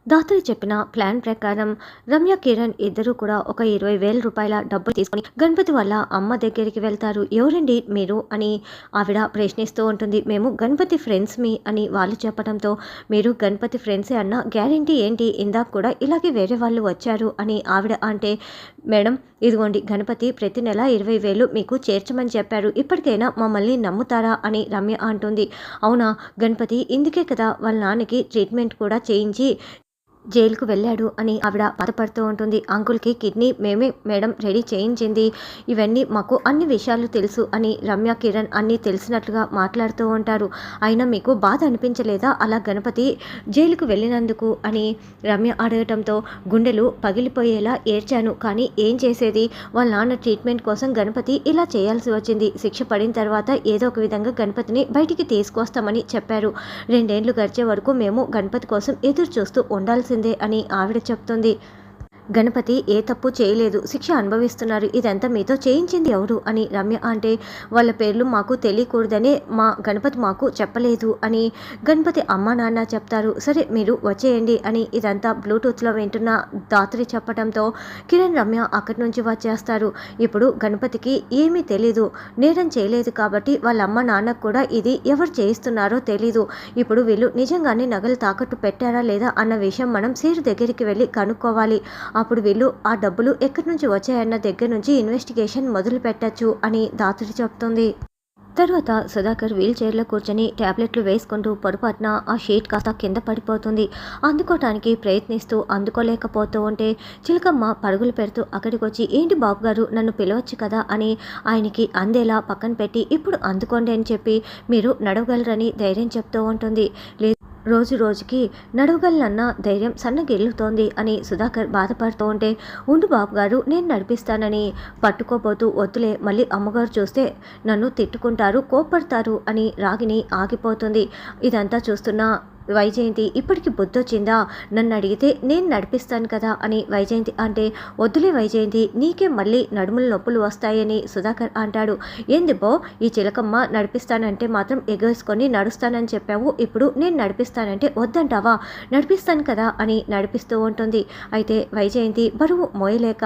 దాతలు చెప్పిన ప్లాన్ ప్రకారం రమ్య, కిరణ్ ఇద్దరూ కూడా ఒక 20,000 రూపాయల డబ్బు తీసుకొని గణపతి వాళ్ళ అమ్మ దగ్గరికి వెళ్తారు. ఎవరండి మీరు అని ఆవిడ ప్రశ్నిస్తూ ఉంటుంది. మేము గణపతి ఫ్రెండ్స్ మీ అని వాళ్ళు చెప్పడంతో, మీరు గణపతి ఫ్రెండ్సే అన్న గ్యారెంటీ ఏంటి? ఇందాక కూడా ఇలాగే వేరే వాళ్ళు వచ్చారు అని ఆవిడ అంటే, మేడం ఇదిగోండి గణపతి ప్రతి నెల 20,000 మీకు చేర్చమని చెప్పారు. ఇప్పటికైనా మమ్మల్ని నమ్ముతారా అని రమ్య అంటుంది. అవునా గణపతి ఇందుకే కదా వాళ్ళ నాన్నకి ట్రీట్మెంట్ కూడా చేయించి జైలుకు వెళ్ళాడు అని ఆవిడ బాధపడుతూ ఉంటుంది. అంకుల్కి కిడ్నీ మేమే మేడం రెడీ చేయించింది. ఇవన్నీ మాకు అన్ని విషయాలు తెలుసు అని రమ్య, కిరణ్ అన్నీ తెలిసినట్లుగా మాట్లాడుతూ ఉంటారు. అయినా మీకు బాధ అనిపించలేదా అలా గణపతి జైలుకు వెళ్ళినందుకు అని రమ్య అడగటంతో, గుండెలు పగిలిపోయేలా ఏడ్చాను. కానీ ఏం చేసేది, వాళ్ళ నాన్న ట్రీట్మెంట్ కోసం గణపతి ఇలా చేయాల్సి వచ్చింది. శిక్ష పడిన తర్వాత ఏదో ఒక విధంగా గణపతిని బయటికి తీసుకొస్తామని చెప్పారు. 2 ఏళ్లు గడిచే వరకు మేము గణపతి కోసం ఎదురు చూస్తూ ఉండాల్సిందే అని ఆవిడ చెప్తుంది. గణపతి ఏ తప్పు చేయలేదు, శిక్ష అనుభవిస్తున్నారు. ఇదంతా మీతో చేయించింది ఎవరు అని రమ్య అంటే, వాళ్ళ పేర్లు మాకు తెలియకూడదనే మా గణపతి మాకు చెప్పలేదు అని గణపతి అమ్మ నాన్న చెప్తారు. సరే మీరు వచ్చేయండి అని ఇదంతా బ్లూటూత్లో వింటున్న దాత్రి చెప్పడంతో కిరణ్, రమ్య అక్కడి నుంచి వచ్చేస్తారు. ఇప్పుడు గణపతికి ఏమీ తెలీదు, నేరం చేయలేదు కాబట్టి వాళ్ళ అమ్మ నాన్నకు కూడా ఇది ఎవరు చేయిస్తున్నారో తెలీదు. ఇప్పుడు వీళ్ళు నిజంగానే నగలు తాకట్టు పెట్టారా లేదా అన్న విషయం మనం సీరు దగ్గరికి వెళ్ళి కనుక్కోవాలి. అప్పుడు వీళ్ళు ఆ డబ్బులు ఎక్కడి నుంచి వచ్చాయన్న దగ్గర నుంచి ఇన్వెస్టిగేషన్ మొదలు పెట్టచ్చు అని దాత్రి చెప్తుంది. తర్వాత సుధాకర్ వీల్ చైర్లో కూర్చొని ట్యాబ్లెట్లు వేసుకుంటూ పొరపాటున ఆ షీట్ కాస్త కింద పడిపోతుంది. అందుకోవటానికి ప్రయత్నిస్తూ అందుకోలేకపోతూ ఉంటే చిలకమ్మ పరుగులు పెడుతూ అక్కడికి వచ్చి, ఏంటి బాబు గారు నన్ను పిలవచ్చు కదా అని ఆయనకి అందేలా పక్కన పెట్టి, ఇప్పుడు అందుకోండి అని చెప్పి మీరు నడవగలరని ధైర్యం చెప్తూ ఉంటుంది. రోజు రోజుకి నడవగలనన్న ధైర్యం సన్నగిల్లుతోంది అని సుధాకర్ బాధపడుతూ ఉంటే, ఉండు బాబు గారు నేను నడిపిస్తానని పట్టుకోబోతూ, వద్దులే మళ్ళీ అమ్మగారు చూస్తే నన్ను తిట్టుకుంటారు, కోప్పడతారు అని రాగిని ఆగిపోతుంది. ఇదంతా చూస్తున్న వైజయంతి, ఇప్పటికి బుద్ధొచ్చిందా, నన్ను అడిగితే నేను నడిపిస్తాను కదా అని వైజయంతి అంటే, వద్దులే వైజయంతి నీకే మళ్ళీ నడుముల నొప్పులు వస్తాయని సుధాకర్ అంటాడు. ఏంది బో ఈ చిలకమ్మ నడిపిస్తానంటే మాత్రం ఎగేసుకొని నడుస్తానని చెప్పావు, ఇప్పుడు నేను నడిపిస్తానంటే వద్దంటావా, నడిపిస్తాను కదా అని నడిపిస్తూ ఉంటుంది. అయితే వైజయంతి బరువు మోయలేక,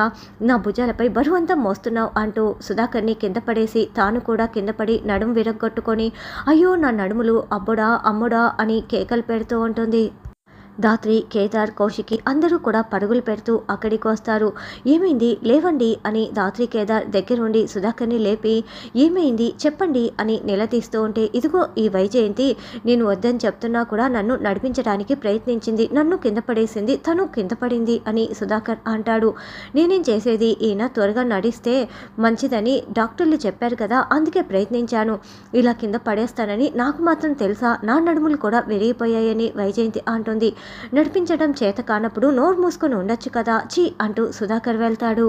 నా భుజాలపై బరువు అంతా మోస్తున్నావు అంటూ సుధాకర్ని కింద పడేసి తాను కూడా కింద పడి నడుము విరగొట్టుకొని, అయ్యో నా నడుములు అబ్బుడా అమ్ముడా అని కేకలు పెడుతూ ఉంటుంది. దాత్రి, కేదార్, కౌశికి అందరూ కూడా పరుగులు పెడుతూ అక్కడికి వస్తారు. ఏమైంది లేవండి అని దాత్రి, కేదార్ దగ్గరుండి సుధాకర్ని లేపి, ఏమైంది చెప్పండి అని నిలదీస్తూ ఉంటే, ఇదిగో ఈ వైజయంతి నేను వద్దని చెప్తున్నా కూడా నన్ను నడిపించడానికి ప్రయత్నించింది, నన్ను కింద పడేసింది, తను కింద పడింది అని సుధాకర్ అంటాడు. నేనేం చేసేది, ఈయన త్వరగా నడిస్తే మంచిదని డాక్టర్లు చెప్పారు కదా, అందుకే ప్రయత్నించాను. ఇలా కింద పడేస్తానని నాకు మాత్రం తెలుసా, నా నడుములు కూడా విరిగిపోయాయని వైజయంతి అంటుంది. నడిపించడం చేత కానప్పుడు నోరు మూసుకొని ఉండొచ్చు కదా, చీ అంటూ సుధాకర్ వెళ్తాడు.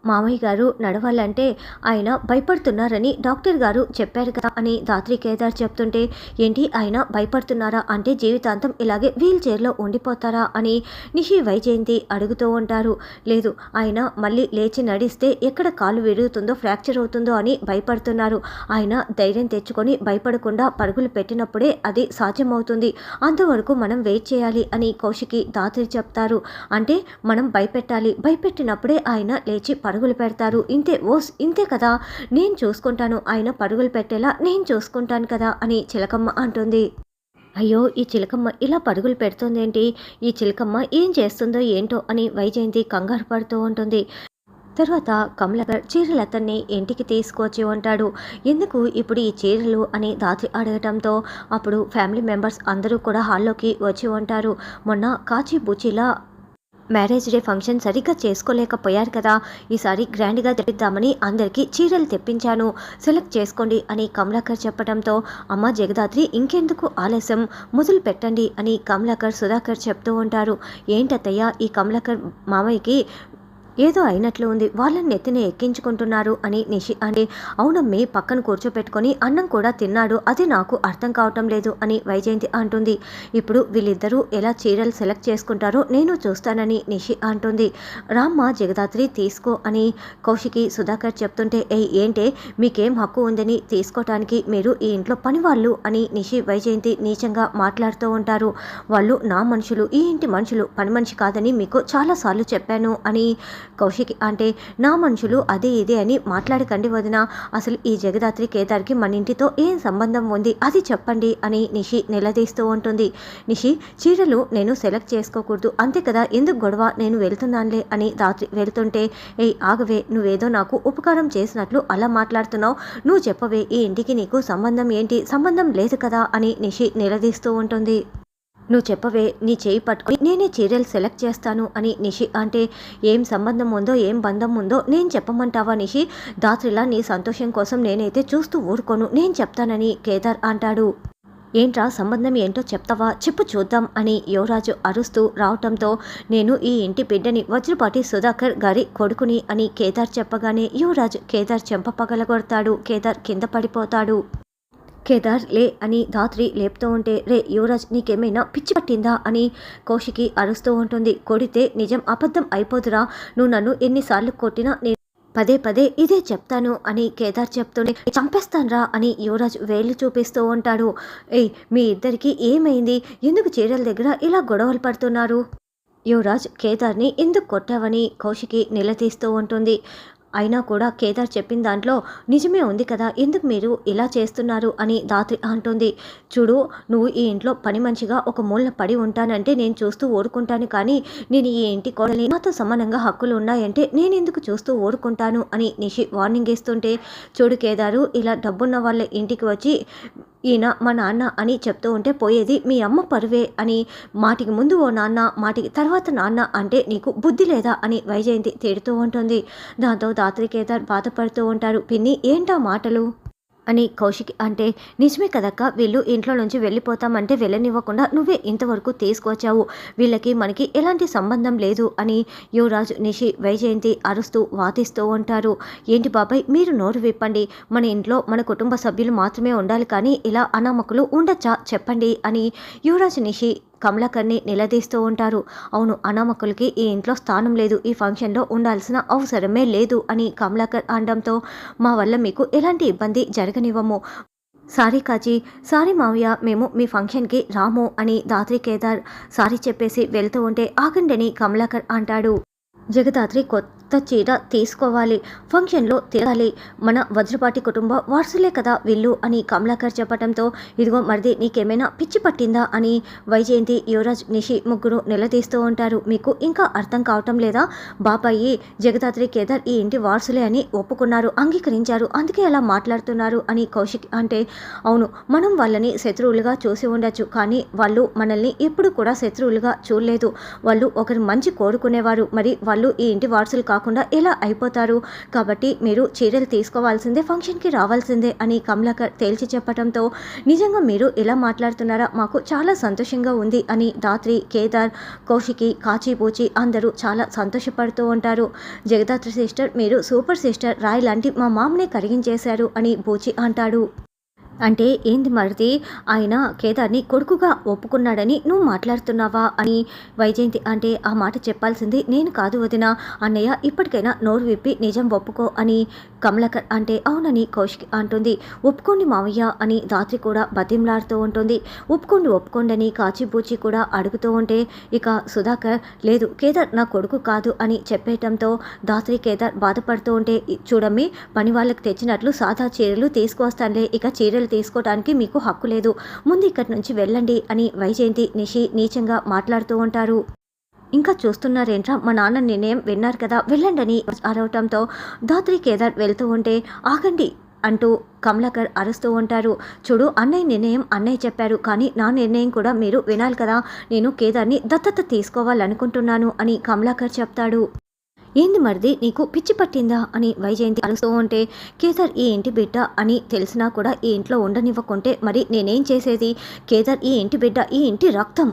మామయ్య గారు నడవాలంటే ఆయన భయపడుతున్నారని డాక్టర్ గారు చెప్పారు కదా అని దాత్రి, కేదార్ చెప్తుంటే, ఏంటి ఆయన భయపడుతున్నారా అంటే జీవితాంతం ఇలాగే వీల్ చైర్లో ఉండిపోతారా అని నిషి, వైజయంతి అడుగుతూ ఉంటారు. లేదు ఆయన మళ్ళీ లేచి నడిస్తే ఎక్కడ కాలు విరుగుతుందో, ఫ్రాక్చర్ అవుతుందో అని భయపడుతున్నారు. ఆయన ధైర్యం తెచ్చుకొని భయపడకుండా పరుగులు పెట్టినప్పుడే అది సాధ్యమవుతుంది, అంతవరకు మనం వెయిట్ చేయాలి అని కౌశికి, దాత్రి చెప్తారు. అంటే మనం భయపెట్టాలి, భయపెట్టినప్పుడే ఆయన లేచి పరుగులు పెడతారు, ఇంతే కదా, నేను చూసుకుంటాను, ఆయన పరుగులు పెట్టేలా నేను చూసుకుంటాను కదా అని చిలకమ్మ అంటుంది. అయ్యో ఈ చిలకమ్మ ఇలా పరుగులు పెడుతుందేంటి, ఈ చిలకమ్మ ఏం చేస్తుందో ఏంటో అని వైజయంతి కంగారు పడుతూ ఉంటుంది. తర్వాత కమలాకర్ చీరలు అతన్ని ఇంటికి తీసుకొచ్చి ఉంటాడు. ఎందుకు ఇప్పుడు ఈ చీరలు అని దాత్రి అడగటంతో అప్పుడు ఫ్యామిలీ మెంబర్స్ అందరూ కూడా హాల్లోకి వచ్చి ఉంటారు. మొన్న కాచి బుచ్చిలా మ్యారేజ్ డే ఫంక్షన్ సరిగ్గా చేసుకోలేకపోయారు కదా, ఈసారి గ్రాండ్గా జరిపిద్దామని అందరికీ చీరలు తెప్పించాను, సెలెక్ట్ చేసుకోండి అని కమలాకర్ చెప్పడంతో, అమ్మ జగదాత్రి ఇంకెందుకు ఆలస్యం, మొదలు పెట్టండి అని కమలాకర్, సుధాకర్ చెప్తూ ఉంటారు. ఏంటత్తయ్య ఈ కమలాకర్ మామయ్యకి ఏదో అయినట్లు ఉంది, వాళ్ళని నెత్తిన ఎక్కించుకుంటున్నారు అని నిషి అంటే అవునమ్మి పక్కన కూర్చోపెట్టుకొని అన్నం కూడా తిన్నాడు, అది నాకు అర్థం కావటం లేదు అని వైజయంతి అంటుంది. ఇప్పుడు వీళ్ళిద్దరూ ఎలా చీరలు సెలెక్ట్ చేసుకుంటారో నేను చూస్తానని నిషి అంటుంది. రామ్మ జగదాత్రి తీసుకో అని కౌశికి సుధాకర్ చెప్తుంటే ఏంటే మీకేం హక్కు ఉందని తీసుకోవటానికి, మీరు ఈ ఇంట్లో పని వాళ్ళు అని నిషి వైజయంతి నీచంగా మాట్లాడుతూ ఉంటారు. వాళ్ళు నా మనుషులు, ఈ ఇంటి మనుషులు, పని మనిషి కాదని మీకు చాలాసార్లు చెప్పాను అని కౌశికి అంటే నా మనుషులు అదే ఇదే అని మాట్లాడకండి వదిన, అసలు ఈ జగదాత్రి కేదార్కి మన ఇంటితో ఏం సంబంధం ఉంది అది చెప్పండి అని నిషి నిలదీస్తూ ఉంటుంది. నిషి చీరలు నేను సెలెక్ట్ చేసుకోకూడదు అంతే కదా, ఎందుకు గొడవ, నేను వెళ్తున్నానులే అని దాత్రి వెళ్తుంటే ఆగవే, నువ్వేదో నాకు ఉపకారం చేసినట్లు అలా మాట్లాడుతున్నావు, నువ్వు చెప్పవే ఈ ఇంటికి నీకు సంబంధం ఏంటి, సంబంధం లేదు కదా అని నిషి నిలదీస్తూ ఉంటుంది. నువ్వు చెప్పవే, నీ చేయి పట్టుకుని నేనే చీరలు సెలెక్ట్ చేస్తాను అని నిషి అంటే ఏం సంబంధం ఉందో ఏం బంధం ఉందో నేను చెప్పమంటావా నిషి, దాత్రిలా నీ సంతోషం కోసం నేనైతే చూస్తూ ఊరుకోను, నేను చెప్తానని కేదార్ అంటాడు. ఏంట్రా సంబంధం ఏంటో చెప్తావా, చెప్పు చూద్దాం అని యువరాజు అరుస్తూ రావటంతో నేను ఈ ఇంటి బిడ్డని, వజ్రపాటి సుధాకర్ గారి కొడుకుని అని కేదార్ చెప్పగానే యువరాజు కేదార్ చెంప పగలగొడతాడు. కేదార్ కింద పడిపోతాడు. కేదార్ లే అని ధాత్రి లేపుతూ ఉంటే రే యువరాజ్ నీకేమైనా పిచ్చి పట్టిందా అని కౌశికి అరుస్తూ ఉంటుంది. కొడితే నిజం అబద్ధం అయిపోదురా, నువ్వు నన్ను ఎన్నిసార్లు కొట్టినా నేను పదే పదే ఇదే చెప్తాను అని కేదార్ చెప్తుంటే చంపేస్తాన్రా అని యువరాజ్ వేళ్ళు చూపిస్తూ ఉంటాడు. మీ ఇద్దరికి ఏమైంది, ఎందుకు చీరల దగ్గర ఇలా గొడవలు పడుతున్నారు, యువరాజ్ కేదార్ని ఎందుకు కొట్టావని కౌశికి నిలదీస్తూ ఉంటుంది. అయినా కూడా కేదార్ చెప్పిన దాంట్లో నిజమే ఉంది కదా, ఎందుకు మీరు ఇలా చేస్తున్నారు అని దాత్రి అంటుంది. చూడు, నువ్వు ఈ ఇంట్లో పని మనిషిగా ఒక మూలన పడి ఉంటానంటే నేను చూస్తూ ఊరుకుంటాను, కానీ నేను ఈ ఇంటి కోడలి, నాతో సమానంగా హక్కులు ఉన్నాయంటే నేను ఎందుకు చూస్తూ ఊరుకుంటాను అని నిషి వార్నింగ్ ఇస్తుంటే చూడు కేదారు, ఇలా డబ్బున్న వాళ్ళ ఇంటికి వచ్చి ఈయన మా నాన్న అని చెప్తూ ఉంటే పోయేది మీ అమ్మ పరువే అని, మాటికి ముందు ఓ నాన్న మాటికి తర్వాత నాన్న అంటే నీకు బుద్ధి లేదా అని వైజయంతి తిడుతూ ఉంటుంది. దాంతో దాత్రి కేదార్ బాధపడుతూ ఉంటారు. పిన్ని ఏంటా మాటలు అని కౌశిక్ అంటే నిజమే కదక్క, వీళ్ళు ఇంట్లో నుంచి వెళ్ళిపోతామంటే వెళ్ళనివ్వకుండా నువ్వే ఇంతవరకు తీసుకొచ్చావు, వీళ్ళకి మనకి ఎలాంటి సంబంధం లేదు అని యువరాజు నిషి వైజయంతి అరుస్తూ వాదిస్తూ ఉంటారు. ఏంటి బాబాయ్ మీరు నోరు విప్పండి, మన ఇంట్లో మన కుటుంబ సభ్యులు మాత్రమే ఉండాలి కానీ ఇలా అనామకులు ఉండొచ్చా చెప్పండి అని యువరాజు నిషి కమలాకర్ని నిలదీస్తూ ఉంటారు. అవును, అనామకులకి ఈ ఇంట్లో స్థానం లేదు, ఈ ఫంక్షన్లో ఉండాల్సిన అవసరమే లేదు అని కమలాకర్ అనడంతో మా వల్ల మీకు ఎలాంటి ఇబ్బంది జరగనివ్వము, సారీ కాజీ, సారీ మావయ్య, మేము మీ ఫంక్షన్కి రాము అని దాత్రి కేదార్ సారీ చెప్పేసి వెళ్తూ ఉంటే ఆగండని కమలాకర్ అంటాడు. జగదాత్రి కొత్త చీర తీసుకోవాలి, ఫంక్షన్లో తిరగాలి, మన వజ్రపాటి కుటుంబ వారసులే కదా వీళ్ళు అని కమలాకర్ చెప్పడంతో ఇదిగో మరిది నీకేమైనా పిచ్చి పట్టిందా అని వైజయంతి యువరాజ్ నిషి ముగ్గురు నిలదీస్తూ ఉంటారు. మీకు ఇంకా అర్థం కావటం లేదా, బాబాయి జగదాత్రి కేదార్ ఈ ఇంటి వారసులే అని ఒప్పుకున్నారు, అంగీకరించారు, అందుకే అలా మాట్లాడుతున్నారు అని కౌశిక్ అంటే అవును, మనం వాళ్ళని శత్రువులుగా చూసి ఉండొచ్చు కానీ వాళ్ళు మనల్ని ఎప్పుడు కూడా శత్రువులుగా చూడలేదు, వాళ్ళు ఒకరి మంచి కోరుకునేవారు, మరి వాళ్ళు ఈ ఇంటి వారసులు కాకుండా ఎలా అయిపోతారు, కాబట్టి మీరు చీరలు తీసుకోవాల్సిందే, ఫంక్షన్కి రావాల్సిందే అని కమలాకర్ తేల్చి చెప్పడంతో నిజంగా మీరు ఇలా మాట్లాడుతున్నారా, మాకు చాలా సంతోషంగా ఉంది అని దాత్రి కేదార్ కౌశికి కాచిపూచి అందరూ చాలా సంతోషపడుతూ ఉంటారు. జగదాత్రి సిస్టర్ మీరు సూపర్ సిస్టర్, రాయ్ లాంటి మా మామనే కరిగించేశారు అని బూచి అంటాడు. అంటే ఏంది మరిది, ఆయన కేదార్ని కొడుకుగా ఒప్పుకున్నాడని నువ్వు మాట్లాడుతున్నావా అని వైజయంతి అంటే ఆ మాట చెప్పాల్సింది నేను కాదు వదిన, అన్నయ్య ఇప్పటికైనా నోరు విప్పి నిజం ఒప్పుకో అని కమలాకర్ అంటే అవునని కౌశిక్ అంటుంది. ఒప్పుకోండి మావయ్య అని దాత్రి కూడా బతిమలాడుతూ ఉంటుంది. ఒప్పుకోండి అని కాచిబూచి కూడా అడుగుతూ ఉంటే ఇక సుధాకర్ లేదు కేదార్ నా కొడుకు కాదు అని చెప్పేయటంతో దాత్రి కేదార్ బాధపడుతూ ఉంటే చూడమ్మి పని వాళ్ళకి తెచ్చినట్లు సాదా చీరలు తీసుకొస్తానులే, ఇక చీరలు తీసుకోవడానికి మీకు హక్కు లేదు, ముందు ఇక్కడి నుంచి వెళ్ళండి అని వైజయంతి నిషి నీచంగా మాట్లాడుతూ ఉంటారు. ఇంకా చూస్తున్నారేంట్రా, మా నాన్న నిర్ణయం విన్నారు కదా, వెళ్ళండని అరవటంతో దాత్రి కేదార్ వెళ్తూ ఉంటే ఆగండి అంటూ కమలాకర్ అరుస్తూ ఉంటారు. చూడు అన్నయ్య నిర్ణయం అన్నయ్య చెప్పారు, కానీ నా నిర్ణయం కూడా మీరు వినాలి కదా, నేను కేదార్ని దత్తత తీసుకోవాలనుకుంటున్నాను అని కమలాకర్ చెప్తాడు. ఏంది మరిది నీకు పిచ్చి పట్టిందా అని వైజయంతి అరుస్తూ ఉంటే కేదార్ ఈ ఇంటి బిడ్డ అని తెలిసినా కూడా ఈ ఇంట్లో ఉండనివ్వకుంటే మరి నేనేం చేసేది, కేదార్ ఈ ఇంటి బిడ్డ, ఈ ఇంటి రక్తం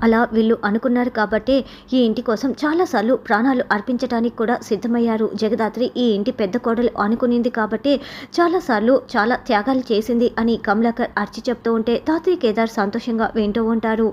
అలా వీళ్ళు అనుకున్నారు కాబట్టే ఈ ఇంటి కోసం చాలాసార్లు ప్రాణాలు అర్పించటానికి కూడా సిద్ధమయ్యారు. జగదాత్రి ఈ ఇంటి పెద్ద కోడలు అనుకునింది కాబట్టే చాలాసార్లు చాలా త్యాగాలు చేసింది అని కమలాకర్ అర్చి చెప్తూ ఉంటే తాతయ్య కేదార్ సంతోషంగా వింటూ ఉంటారు.